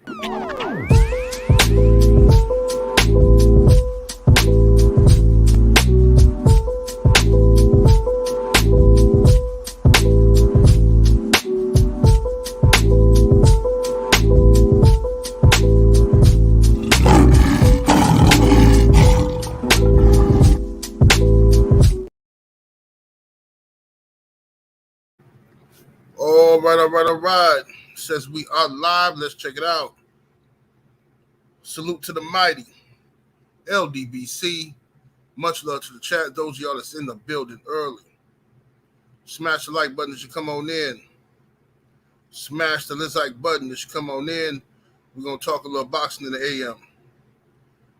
All right. Says we are live. Let's check it out. Salute to the mighty LDBC. Much love to the chat. Those of y'all that's in the building early. Smash the like button as you come on in. Smash the like button as you come on in. We're going to talk a little boxing in the AM.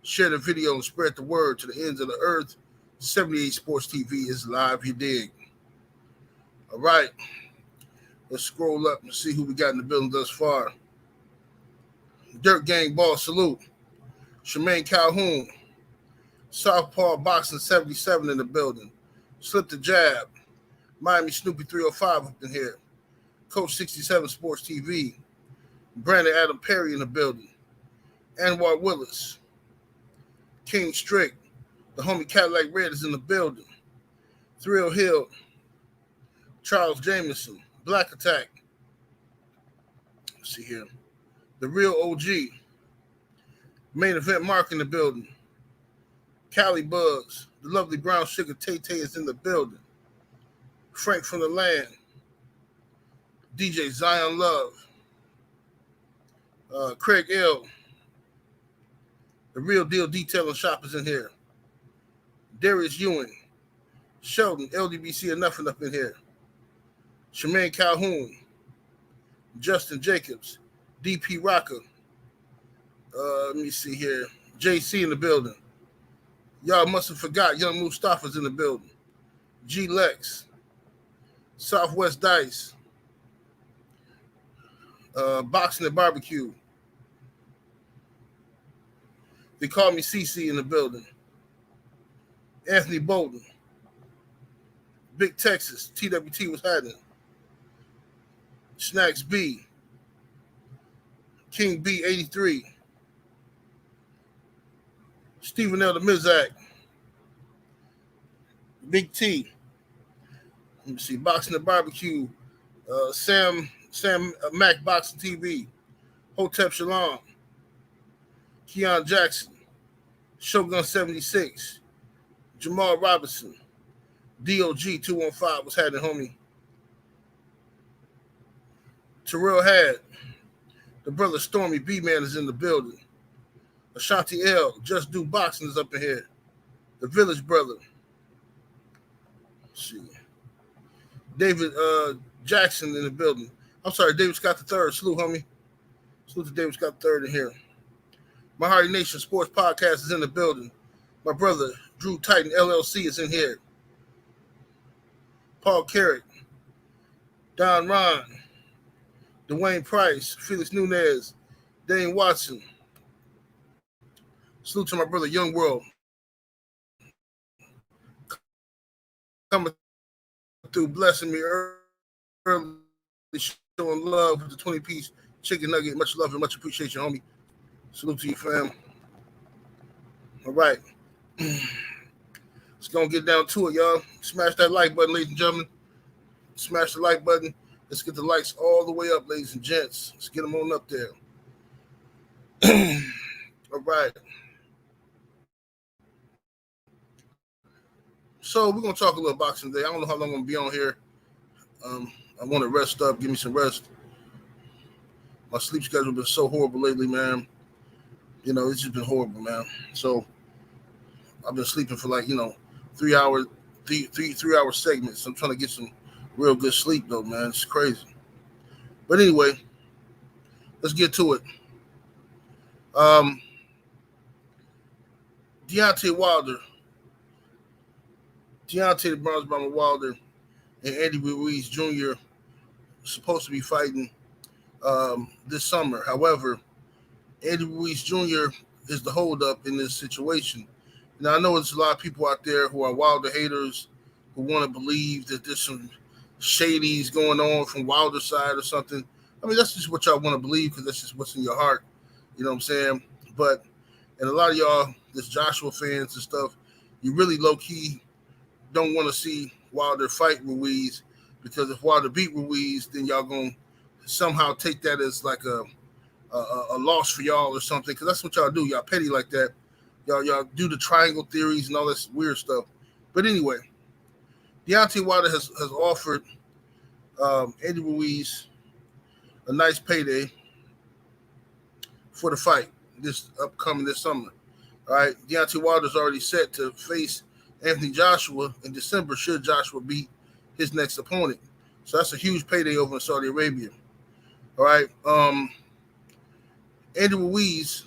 Share the video and spread the word to the ends of the earth. 78 Sports TV is live, you dig. All right. Let's scroll up and see who we got in the building thus far. Dirt Gang Ball Salute. Shemaine Calhoun. Southpaw Boxing 77 in the building. Slip the Jab. Miami Snoopy 305 up in here. Coach 67 Sports TV. Brandon Adam Perry in the building. Anwar Willis. King Strick. The homie Cadillac Red is in the building. Thrill Hill. Charles Jameson. Black Attack. Let's see here. The Real OG. Main Event Mark in the building. Cali Buzz. The lovely Brown Sugar Tay-Tay is in the building. Frank from the Land. DJ Zion Love. Craig L. The Real Deal Detailing Shop is in here. Darius Ewing. Sheldon, LDBC and Nothing up in here. Shemaine Calhoun. Justin Jacobs. DP Rocker. Let me see here. JC in the building. Y'all must have forgot Young Mustafa's in the building. G Lex. Southwest Dice. Boxing and Barbecue. They call me CC in the building. Anthony Bolton. Big Texas. TWT was happening. Snacks B. King B 83. Stephen L. the Mizak. Big T. Let me see. Boxing and Barbecue. Sam Mac Boxing TV. Hotep Shalom. Keon Jackson. Shogun 76. Jamal Robinson. DOG 215 was happening, homie. Terrell Had. The brother Stormy B-Man is in the building. Ashanti L. Just Do Boxing is up in here. The Village Brother. Let's see. David Jackson in the building. I'm sorry, David Scott III. Salute, homie. Salute to David Scott III in here. My Hardy Nation Sports Podcast is in the building. My brother, Drew Titan LLC, is in here. Paul Carrick. Don Ron. Dwayne Price. Felix Nunez. Dane Watson. Salute to my brother, Young World. Coming through, blessing me early, showing love with the 20-piece chicken nugget. Much love and much appreciation, homie. Salute to you, fam. All right. Let's go and get down to it, y'all. Smash that like button, ladies and gentlemen. Smash the like button. Let's get the likes all the way up, ladies and gents. Let's get them on up there. All right. So we're going to talk a little boxing today. I don't know how long I'm going to be on here. I want to rest up, give me some rest. My sleep schedule has been so horrible lately, man. You know, it's just been horrible, man. So I've been sleeping for 3 hour segments. I'm trying to get some real good sleep, though, man. It's crazy. But anyway, let's get to it. Deontay Wilder. Deontay the Bronze Bomber Wilder and Andy Ruiz Jr. supposed to be fighting this summer. However, Andy Ruiz Jr. is the holdup in this situation. Now, I know there's a lot of people out there who are Wilder haters who want to believe that there's some shadies going on from Wilder's side or something. I mean, that's just what y'all want to believe because that's just what's in your heart. You know what I'm saying? But and a lot of y'all, this Joshua fans and stuff, you really low key don't want to see Wilder fight Ruiz, because if Wilder beat Ruiz, then y'all gonna somehow take that as like a loss for y'all or something, because that's what y'all do. Y'all petty like that. Y'all do the triangle theories and all this weird stuff. But anyway, Deontay Wilder has offered Andy Ruiz a nice payday for the fight this summer. All right, Deontay Wilder's already set to face Anthony Joshua in December should Joshua beat his next opponent. So that's a huge payday over in Saudi Arabia. All right, Andy Ruiz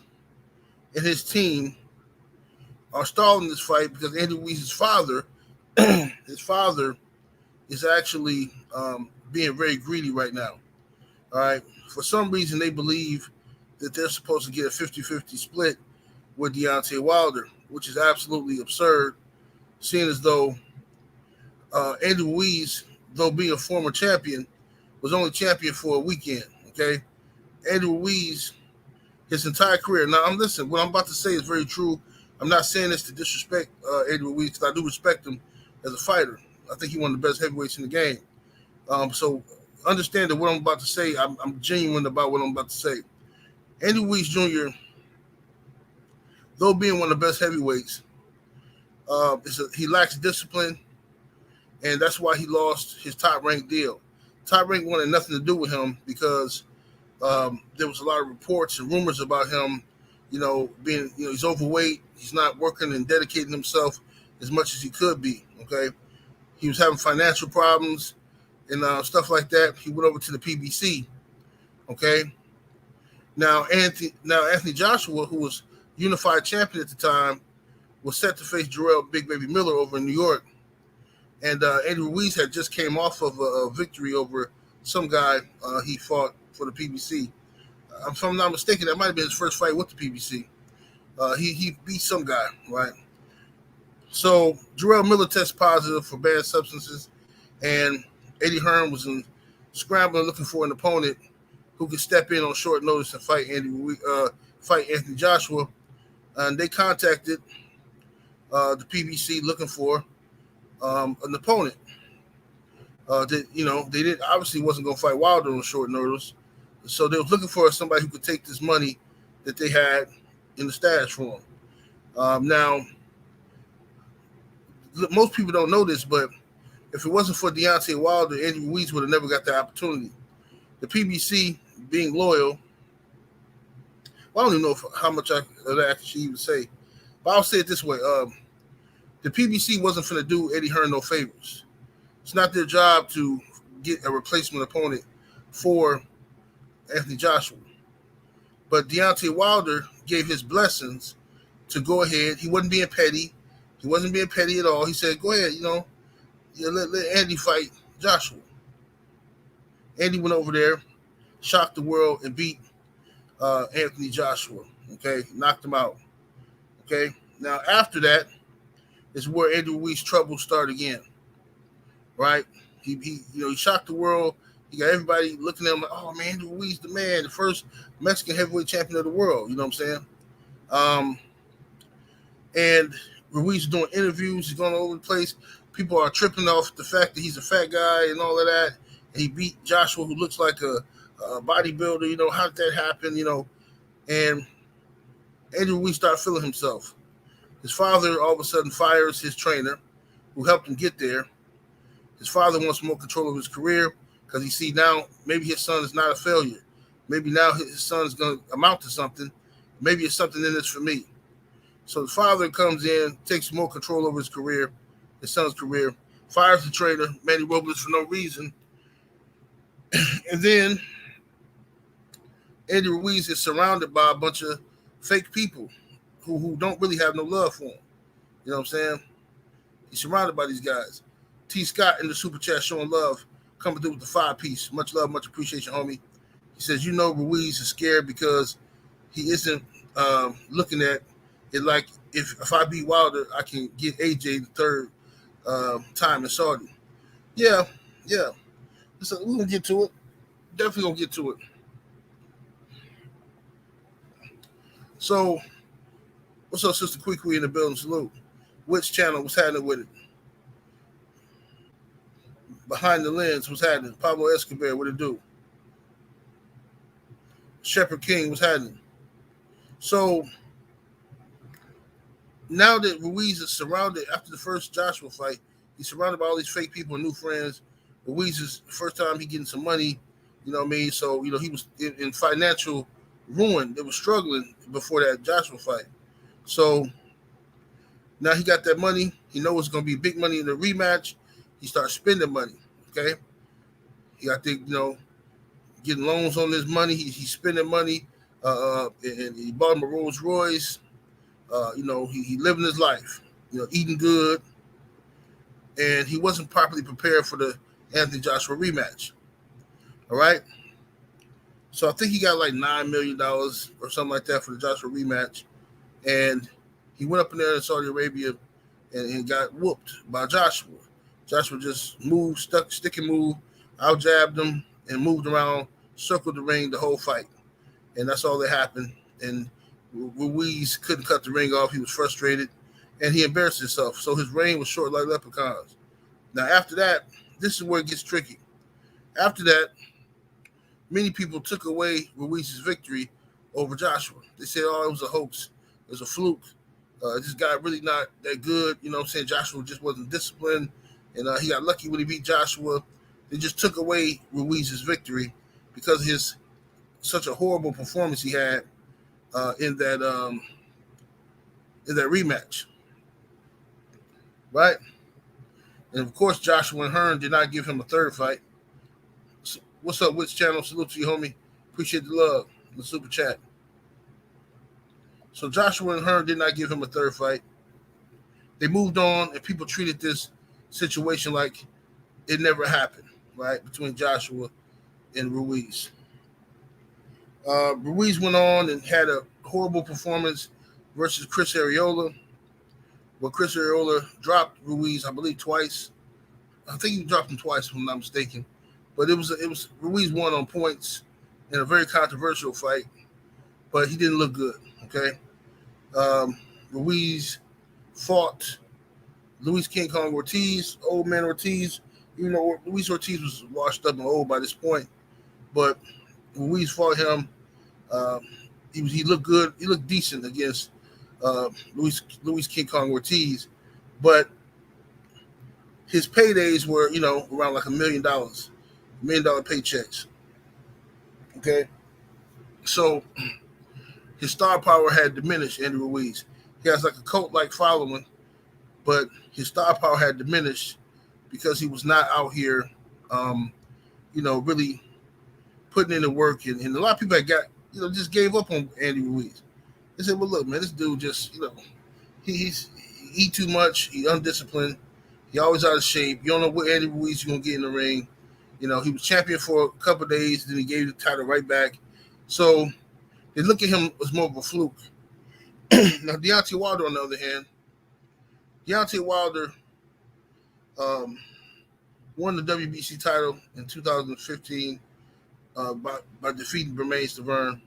and his team are stalling this fight because Andy Ruiz's father, his father, is actually being very greedy right now. All right, for some reason they believe that they're supposed to get a 50-50 split with Deontay Wilder, which is absolutely absurd, seeing as though Andy Ruiz, though being a former champion, was only champion for a weekend. Okay, Andy Ruiz, his entire career. Now, what I'm about to say is very true. I'm not saying this to disrespect Andy Ruiz, because I do respect him as a fighter. I think he's one of the best heavyweights in the game. So understand that what I'm about to say, I'm genuine about what I'm about to say. Andy Ruiz Jr., though being one of the best heavyweights, he lacks discipline, and that's why he lost his top-ranked deal. Top Rank wanted nothing to do with him because there was a lot of reports and rumors about him, being, he's overweight, he's not working and dedicating himself as much as he could be, okay? He was having financial problems and stuff like that. He went over to the PBC, okay? Now Anthony Joshua, who was unified champion at the time, was set to face Jarrell Big Baby Miller over in New York. And Andy Ruiz had just came off of a victory over some guy he fought for the PBC. If I'm not mistaken, that might have been his first fight with the PBC. He beat some guy, right? So Jarrell Miller tested positive for banned substances, and Eddie Hearn was scrambling looking for an opponent who could step in on short notice and fight Anthony Joshua. And they contacted the PBC looking for an opponent. They didn't obviously wasn't going to fight Wilder on short notice, so they was looking for somebody who could take this money that they had in the stash for them. Now, most people don't know this, but if it wasn't for Deontay Wilder, Andy Ruiz would have never got the opportunity. The PBC, being loyal, well, I don't even know how much I should even say, but I'll say it this way: the PBC wasn't going to do Eddie Hearn no favors. It's not their job to get a replacement opponent for Anthony Joshua. But Deontay Wilder gave his blessings to go ahead. He wasn't being petty. He wasn't being petty at all. He said, go ahead, let Andy fight Joshua. Andy went over there, shocked the world, and beat Anthony Joshua. Okay, knocked him out. Okay, now after that is where Andy Ruiz's trouble started again. Right? He shocked the world. He got everybody looking at him like, oh man, Andy Ruiz the man, the first Mexican heavyweight champion of the world. You know what I'm saying? And Ruiz is doing interviews. He's going all over the place. People are tripping off the fact that he's a fat guy and all of that. And he beat Joshua, who looks like a bodybuilder. How did that happen? And Andy Ruiz started feeling himself. His father all of a sudden fires his trainer, who helped him get there. His father wants more control of his career because he see now maybe his son is not a failure. Maybe now his son is going to amount to something. Maybe it's something in this for me. So the father comes in, takes more control over his career, his son's career, fires the trainer, Manny Robles, for no reason. And then Andy Ruiz is surrounded by a bunch of fake people who don't really have no love for him. You know what I'm saying? He's surrounded by these guys. T. Scott in the super chat showing love, coming through with the 5-piece. Much love, much appreciation, homie. He says, Ruiz is scared because he isn't looking at it like if I beat Wilder, I can get AJ the third time in Saudi. Yeah. So we're going to get to it. Definitely going to get to it. So, what's up, Sister Quickly in the building? Salute. Which channel? What's happening with it? Behind the lens, what's happening? Pablo Escobar, what it do? Shepherd King, what's happening? So, now that Ruiz is surrounded after the first Joshua fight, he's surrounded by all these fake people and new friends. Ruiz is the first time he getting some money, you know what I mean? So, he was in financial ruin. They were struggling before that Joshua fight. So now he got that money. He knows it's going to be big money in the rematch. He starts spending money, okay? He got to, getting loans on this money. He's spending money, and he bought him a Rolls Royce. He living his life, eating good, and he wasn't properly prepared for the Anthony Joshua rematch. All right. So I think he got like $9 million or something like that for the Joshua rematch. And he went up in there in Saudi Arabia and got whooped by Joshua. Joshua just stick and move, out-jabbed him and moved around, circled the ring the whole fight. And that's all that happened. And Ruiz couldn't cut the ring off. He was frustrated, and he embarrassed himself. So his reign was short like leprechauns. Now, after that, this is where it gets tricky. After that, many people took away Ruiz's victory over Joshua. They said, it was a hoax. It was a fluke. This guy really not that good. You know what I'm saying? Joshua just wasn't disciplined, and he got lucky when he beat Joshua. They just took away Ruiz's victory because of his such a horrible performance he had in that rematch, right? And of course, Joshua and Hearn did not give him a third fight. So, what's up, Which channel? Salute to you, homie. Appreciate the love, the super chat. So Joshua and Hearn did not give him a third fight. They moved on, and people treated this situation like it never happened, right, between Joshua and Ruiz. Ruiz went on and had a horrible performance versus Chris Arreola, where Chris Arreola dropped Ruiz, I believe, twice. I think he dropped him twice, if I'm not mistaken. But it was Ruiz won on points in a very controversial fight, but he didn't look good. Okay, Ruiz fought Luis King Kong Ortiz, old man Ortiz. Even though Luis Ortiz was washed up and old by this point, but Ruiz fought him. He looked good. He looked decent against Luis King Kong Ortiz, but his paydays were, around like $1 million paychecks. Okay, so his star power had diminished. Andy Ruiz, he has like a cult-like following, but his star power had diminished because he was not out here, really putting in the work. And a lot of people just gave up on Andy Ruiz. They said, well, look, man, this dude just, he eat too much. He undisciplined. He always out of shape. You don't know what Andy Ruiz is going to get in the ring. He was champion for a couple of days, then he gave the title right back. So they look at him as more of a fluke. Now, Deontay Wilder, on the other hand, Deontay Wilder won the WBC title in 2015 by defeating Bermane Stiverne.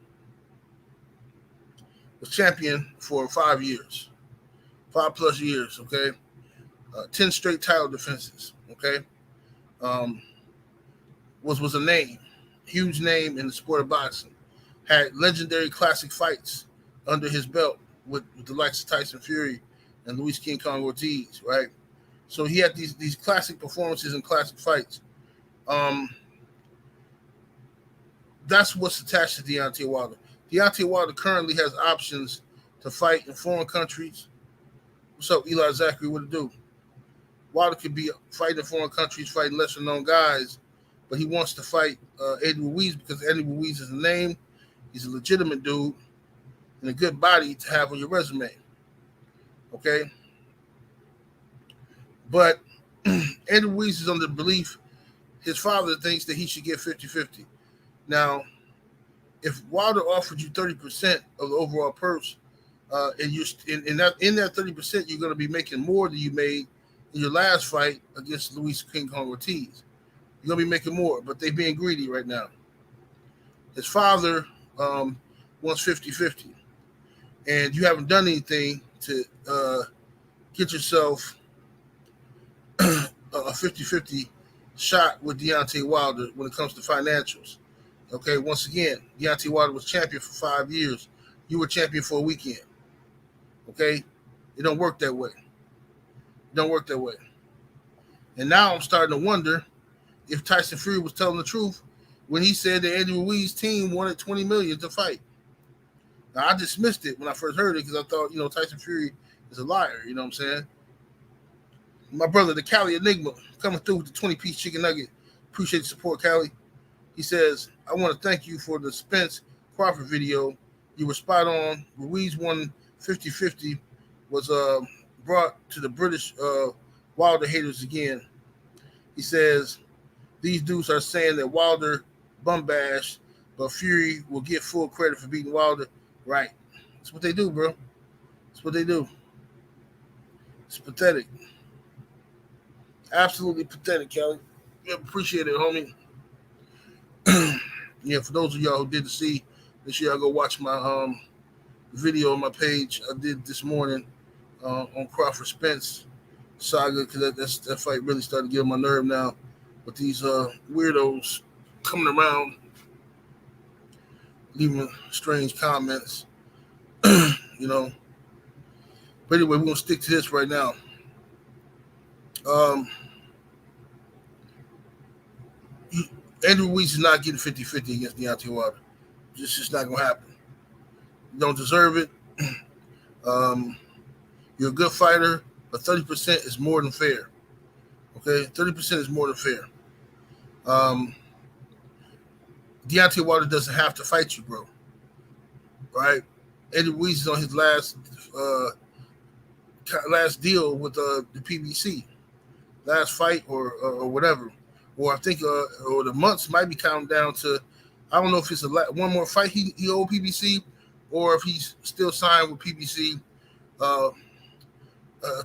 Was champion for 5 years, 5+ years, okay? 10 straight title defenses, okay? Was a name, huge name in the sport of boxing. Had legendary classic fights under his belt with the likes of Tyson Fury and Luis King Kong Ortiz, right? So he had these classic performances and classic fights. That's what's attached to Deontay Wilder. Deontay Wilder currently has options to fight in foreign countries. What's up, Eli Zachary? What it do? Wilder could be fighting in foreign countries, fighting lesser-known guys, but he wants to fight Andy Ruiz because Andy Ruiz is a name. He's a legitimate dude and a good body to have on your resume. Okay? But Andy Ruiz is under the belief his father thinks that he should get 50-50. Now, if Wilder offered you 30% of the overall purse, and you're in that 30%, you're going to be making more than you made in your last fight against Luis King Kong Ortiz. You're going to be making more, but they're being greedy right now. His father wants 50-50. and you haven't done anything to get yourself a 50-50 shot with Deontay Wilder when it comes to financials. Okay, once again, Deontay Wilder was champion for 5 years. You were champion for a weekend. Okay, it don't work that way. It don't work that way. And now I'm starting to wonder if Tyson Fury was telling the truth when he said that Andy Ruiz's team wanted $20 million to fight. Now, I dismissed it when I first heard it because I thought, Tyson Fury is a liar. You know what I'm saying? My brother, the Cali Enigma, coming through with the 20-piece chicken nugget. Appreciate the support, Cali. He says, I want to thank you for the Spence Crawford video. You were spot on. Ruiz won 50-50, was brought to the British Wilder haters again. He says, these dudes are saying that Wilder bum bashed, but Fury will get full credit for beating Wilder. Right. That's what they do, bro. That's what they do. It's pathetic. Absolutely pathetic, Kelly. Yeah, appreciate it, homie. Yeah, for those of y'all who didn't see, make sure y'all go watch my video on my page I did this morning on Crawford Spence saga, because that fight really started to get on my nerve now with these weirdos coming around leaving strange comments. But anyway, we're gonna stick to this right now. Andrew Ruiz is not getting 50-50 against Deontay Wilder. It's just not gonna happen. You don't deserve it. You're a good fighter, but 30% is more than fair. Okay, 30% is more than fair. Deontay Wilder doesn't have to fight you, bro. Right? Eddie Ruiz is on his last deal with the PBC, last fight or whatever. Or I think or the months might be counting down to, I don't know if it's one more fight he owed PBC, or if he's still signed with PBC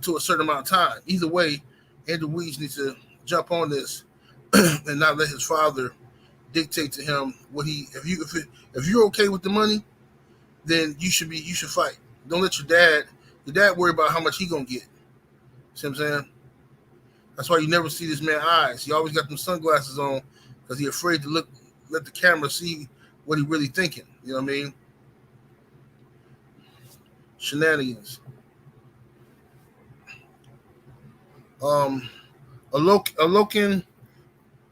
to a certain amount of time. Either way, Andrew Ruiz needs to jump on this and not let his father dictate to him what he. If you're okay with the money, then you should fight. Don't let your dad worry about how much he gonna get. See what I'm saying? That's why you never see this man's eyes. He always got them sunglasses on because he's afraid to let the camera see what he really thinking. You know what I mean? Shenanigans. Alokin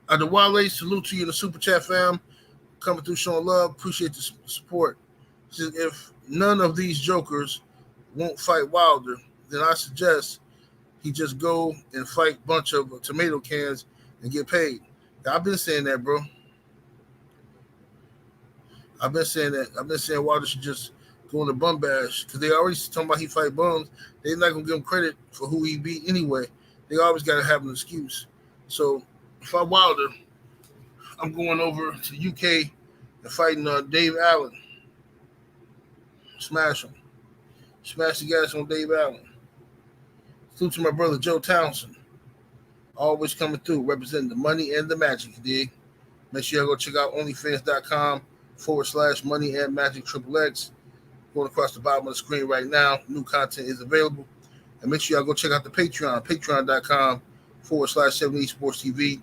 Adewale, salute to you in the super chat, fam. Coming through, showing love. Appreciate the support. Says, if none of these jokers won't fight Wilder, then I suggest he just go and fight a bunch of tomato cans and get paid. I've been saying that, bro. I've been saying that. I've been saying Wilder should just go in the bum bash because they already talking about he fight bums. They're not going to give him credit for who he beat anyway. They always got to have an excuse. So if I'm Wilder, I'm going over to the UK and fighting Dave Allen. Smash him. Smash the gas on Dave Allen. Salute to my brother Joe Townsend. Always coming through, representing the money and the magic, you dig? Make sure y'all go check out onlyfans.com/money and magic XXX. Going across the bottom of the screen right now. New content is available. And make sure y'all go check out the Patreon, patreon.com/70 Sports TV.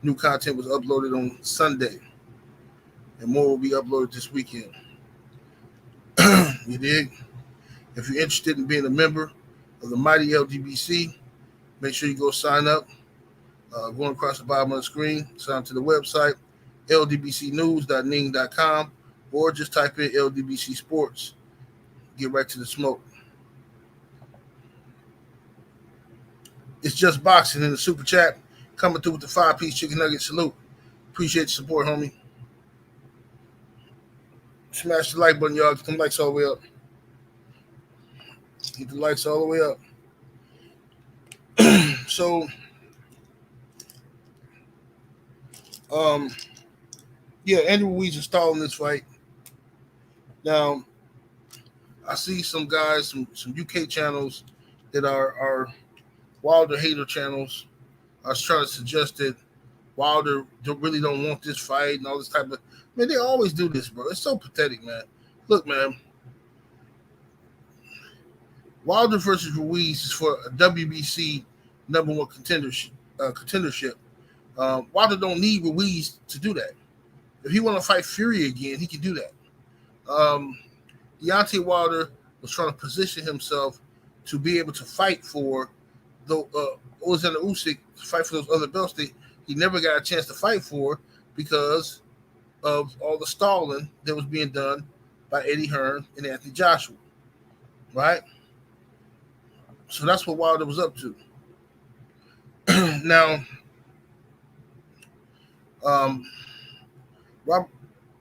New content was uploaded on Sunday. And more will be uploaded this weekend. You dig? If you're interested in being a member of the mighty LDBC, make sure you go sign up. Going across the bottom of the screen, sign up to the website, ldbcnews.ning.com, or just type in LDBC Sports. Get right to the smoke. It's just boxing in the super chat. Coming through with the 5-piece chicken nugget salute. Appreciate the support, homie. Smash the like button, y'all. Get them likes all the way up. Get the likes all the way up. So, Andrew Ruiz is stalling this fight. Now, I see some guys, some UK channels that are Wilder hater channels. I was trying to suggest that Wilder really don't want this fight and all this type of. Man, they always do this, bro. It's so pathetic, man. Look, man. Wilder versus Ruiz is for a WBC number one contendership. Wilder don't need Ruiz to do that. If he want to fight Fury again, he can do that. Deontay Wilder was trying to position himself to be able to fight for the Alexander Usyk, to fight for those other belts that he never got a chance to fight for because of all the stalling that was being done by Eddie Hearn and Anthony Joshua, right? So that's what Wilder was up to. Now,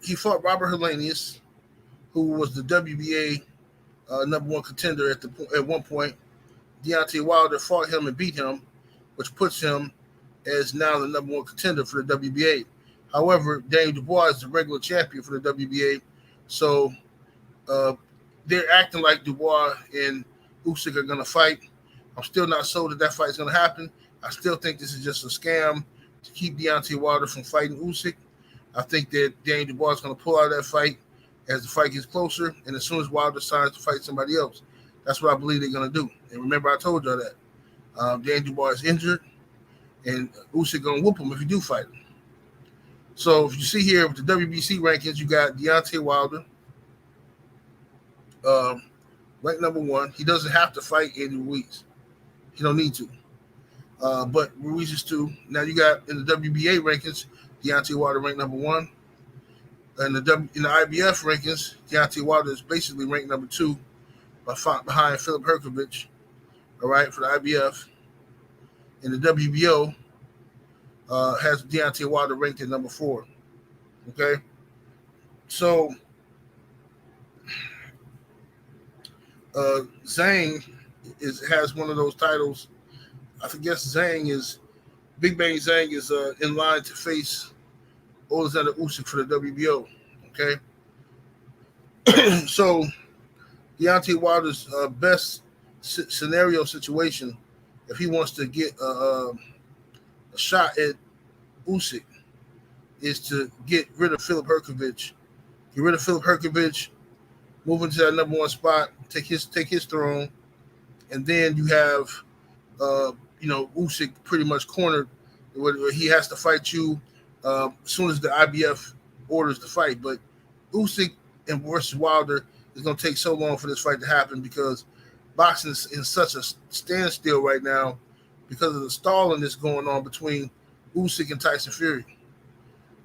he fought Robert Helenius, who was the WBA number one contender at one point. Deontay Wilder fought him and beat him, which puts him as now the number one contender for the WBA. However, Daniel Dubois is the regular champion for the WBA, so they're acting like Dubois and Usyk are going to fight. I'm still not sold that fight is going to happen. I still think this is just a scam to keep Deontay Wilder from fighting Usyk. I think that Daniel Dubois is going to pull out of that fight as the fight gets closer, and as soon as Wilder decides to fight somebody else. That's what I believe they're going to do. And remember, I told y'all that. Daniel Dubois is injured, and Usyk going to whoop him if he do fight him. So if you see here with the WBC rankings, you got Deontay Wilder, ranked number one. He doesn't have to fight Andy Ruiz. He don't need to. But Ruiz is two. Now you got in the WBA rankings, Deontay Wilder ranked number one. And in the IBF rankings, Deontay Wilder is basically ranked number two behind Filip Hrgović, all right, for the IBF. And the WBO has Deontay Wilder ranked at number 4, okay? So Zhang has one of those titles. I guess Big Bang Zhang is in line to face Alexander Usyk for the WBO, okay? So Deontay Wilder's best scenario situation, if he wants to get a shot at Usyk, is to get rid of Filip Hrgović. Get rid of Filip Hrgović, move into that number one spot, take his throne, and then you have Usyk pretty much cornered where he has to fight you as soon as the IBF orders the fight. But Usyk and versus Wilder is going to take so long for this fight to happen because boxing is in such a standstill right now because of the stalling that's going on between Usyk and Tyson Fury.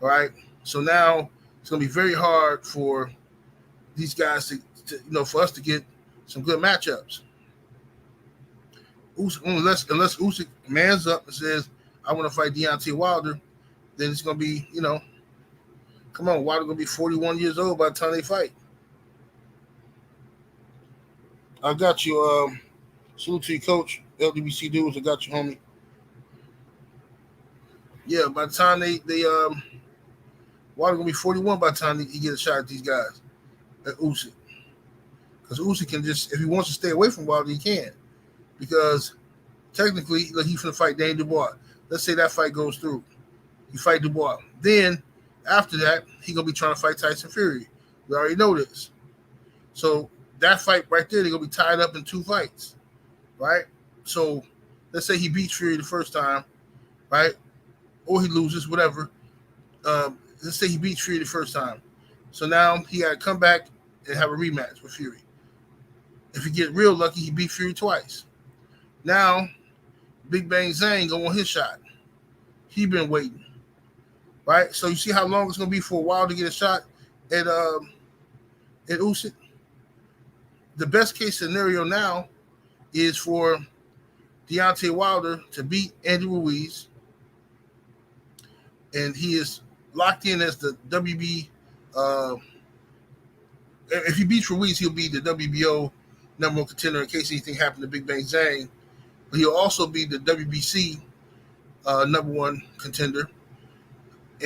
All right, so now it's going to be very hard for these guys to for us to get some good matchups. Unless Usyk mans up and says, I want to fight Deontay Wilder, then it's going to be, come on, Wilder going to be 41 years old by the time they fight. I got you. Salute to you, coach. LDBC dudes, I got you, homie. Yeah, by the time they Wilder going to be 41 by the time he get a shot at these guys, at Usyk. Because Usyk can just, if he wants to stay away from Wilder, he can. Because technically, he's going to fight Daniel Dubois. Let's say that fight goes through. You fight Dubois. Then, after that, he's going to be trying to fight Tyson Fury. We already know this. So, that fight right there, they're going to be tied up in 2 fights. Right? So, let's say he beats Fury the first time. Right? Or he loses, whatever. Let's say he beats Fury the first time. So, now he got to come back and have a rematch with Fury. If he get real lucky, he beat Fury twice. Now, Big Bang Zhang go on his shot. He been waiting, right? So you see how long it's gonna be for a while to get a shot at Usyk. The best case scenario now is for Deontay Wilder to beat Andy Ruiz, and he is locked in as the WB. If he beats Ruiz, he'll be the WBO number one contender in case anything happened to Big Bang Zhang. But he'll also be the WBC number one contender.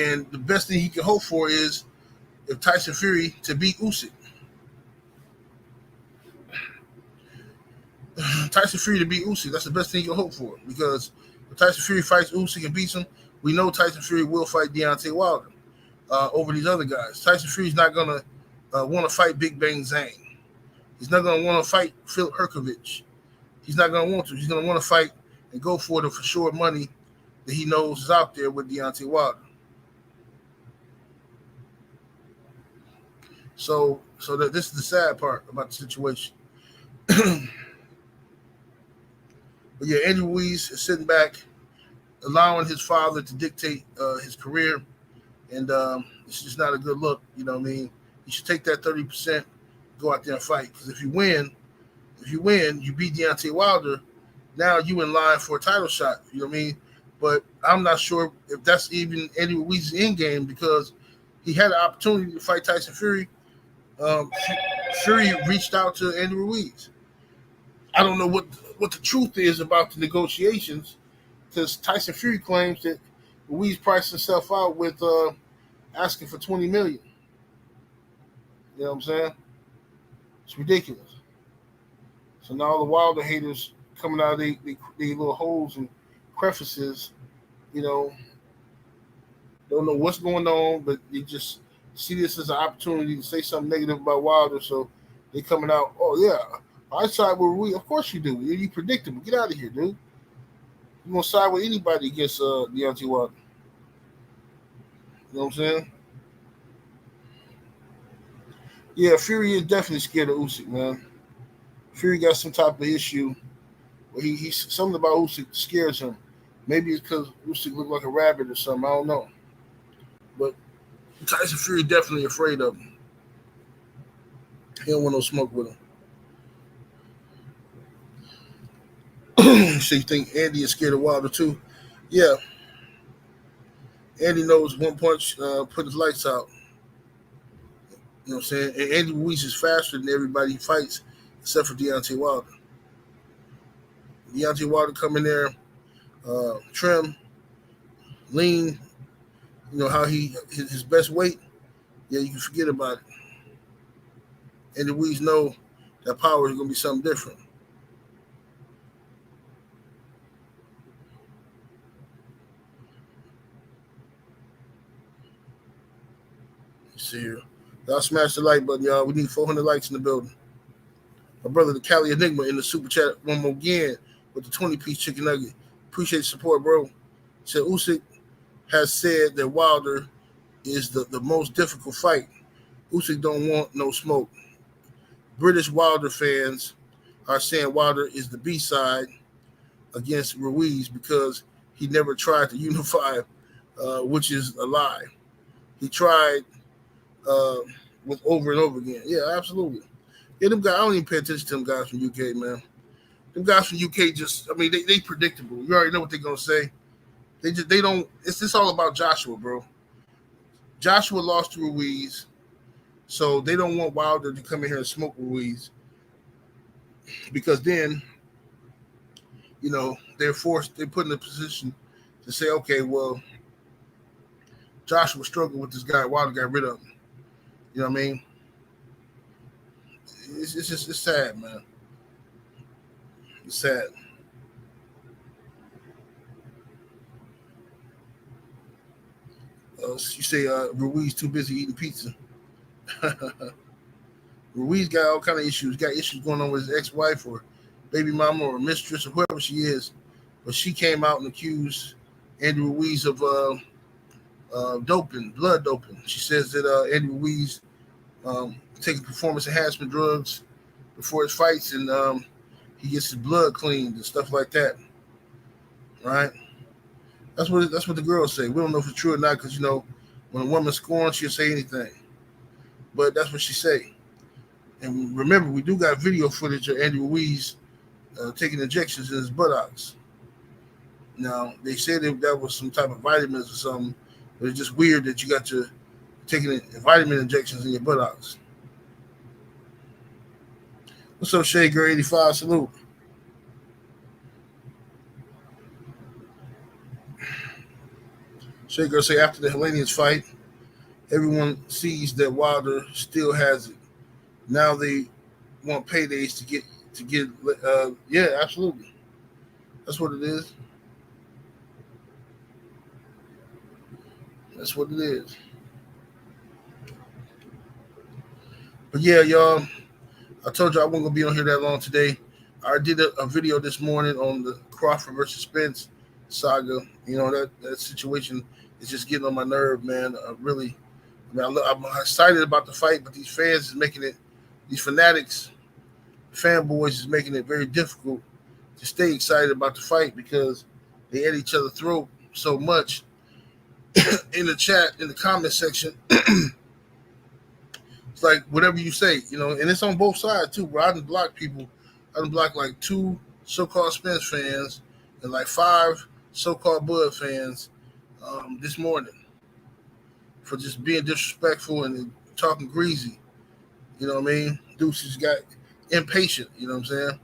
And the best thing he can hope for is if Tyson Fury to beat Usyk. Tyson Fury to beat Usyk, that's the best thing you can hope for. Because if Tyson Fury fights Usyk and beats him, we know Tyson Fury will fight Deontay Wilder over these other guys. Tyson Fury's not going to want to fight Big Bang Zhang. He's not going to want to fight Filip Hrgović. he's not going to want to. He's going to want to fight and go for the for sure money that he knows is out there with Deontay Wilder. So that this is the sad part about the situation. But yeah, Andy Ruiz is sitting back, allowing his father to dictate his career, and it's just not a good look. You know what I mean? You should take that 30%, go out there and fight. Because if you win, you beat Deontay Wilder. Now you in line for a title shot. You know what I mean? But I'm not sure if that's even Andy Ruiz's end game, because he had an opportunity to fight Tyson Fury. Fury reached out to Andy Ruiz. I don't know what the truth is about the negotiations, because Tyson Fury claims that Ruiz priced himself out with asking for $20 million. You know what I'm saying? It's ridiculous. So now all the Wilder haters coming out of their little holes and crevices, you know, don't know what's going on, but they just see this as an opportunity to say something negative about Wilder. So they coming out, oh yeah, I side with Ruiz. Of course you do. You're predictable. Get out of here, dude. You gonna side with anybody against Deontay Wilder? You know what I'm saying? Yeah, Fury is definitely scared of Usyk, man. Fury got some type of issue where he's something about Usyk scares him. Maybe it's because Usyk look like a rabbit or something. I don't know. But Tyson Fury definitely afraid of him. He don't want no smoke with him. So you think Andy is scared of Wilder too? Yeah. Andy knows one punch put his lights out. You know what I'm saying? And Andy Ruiz is faster than everybody he fights, except for Deontay Wilder. Deontay Wilder come in there, trim, lean. You know how his best weight. Yeah, you can forget about it. Andy Ruiz know that power is gonna be something different. See here. Y'all smash the like button, y'all. We need 400 likes in the building. My brother, the Cali Enigma, in the super chat one more again with the 20-piece chicken nugget. Appreciate the support, bro. Said Usyk has said that Wilder is the most difficult fight. Usyk don't want no smoke. British Wilder fans are saying Wilder is the B-side against Ruiz because he never tried to unify, which is a lie. He tried with over and over again. Yeah, absolutely. Yeah, them guys, I don't even pay attention to them guys from UK, man. Them guys from UK just, I mean, they predictable. You already know what they're gonna say. They don't. It's just all about Joshua, bro. Joshua lost to Ruiz, so they don't want Wilder to come in here and smoke Ruiz, because then, you know, they're put in a position to say, okay, well, Joshua struggled with this guy. Wilder got rid of him. You know what I mean? It's sad, man. It's sad. You say Ruiz too busy eating pizza. Ruiz got all kind of issues. Got issues going on with his ex-wife or baby mama or mistress or whoever she is. But she came out and accused Andy Ruiz of doping, blood doping. She says that Andy Ruiz taking performance enhancement drugs before his fights, and he gets his blood cleaned and stuff like that. Right? That's what the girls say. We don't know if it's true or not, because you know, when a woman scorns, she'll say anything. But that's what she say. And remember, we do got video footage of Andy Ruiz taking injections in his buttocks. Now, they said that was some type of vitamins or something, but it's just weird that you got your taking vitamin injections in your buttocks. What's up, Shea Girl 85? Salute. Shea Girl say after the Hellenians fight, everyone sees that Wilder still has it. Now they want paydays to get. Yeah, absolutely. That's what it is. That's what it is. But yeah, y'all, I told you I wasn't gonna be on here that long today. I did a video this morning on the Crawford versus Spence saga. That situation is just getting on my nerve, man. I'm excited about the fight, but these fans is making it, these fanatics, fanboys is making it very difficult to stay excited about the fight because they at each other throat so much in the chat, in the comment section. It's like whatever you say, and it's on both sides too. Where I done block people, I done blocked like 2 so-called Spence fans and like 5 so-called Bud fans this morning for just being disrespectful and talking greasy. You know what I mean? Dudes just got impatient. You know what I'm saying?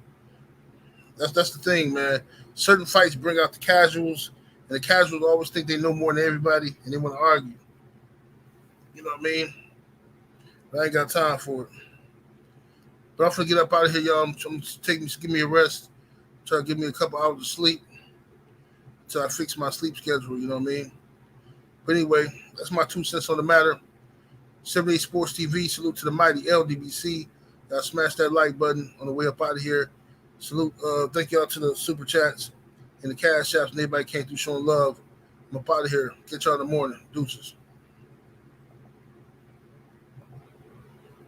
That's the thing, man. Certain fights bring out the casuals, and the casuals always think they know more than everybody, and they want to argue. You know what I mean? But I ain't got time for it. But I'm gonna get up out of here, y'all. I'm give me a rest. Try to give me a couple hours of sleep until I fix my sleep schedule. You know what I mean? But anyway, that's my 2 cents on the matter. 78 Sports TV. Salute to the mighty LDBC. Y'all smash that like button on the way up out of here. Salute. Thank y'all to the super chats and the cash apps and everybody came through showing love. I'm up out of here. Catch y'all in the morning. Deuces.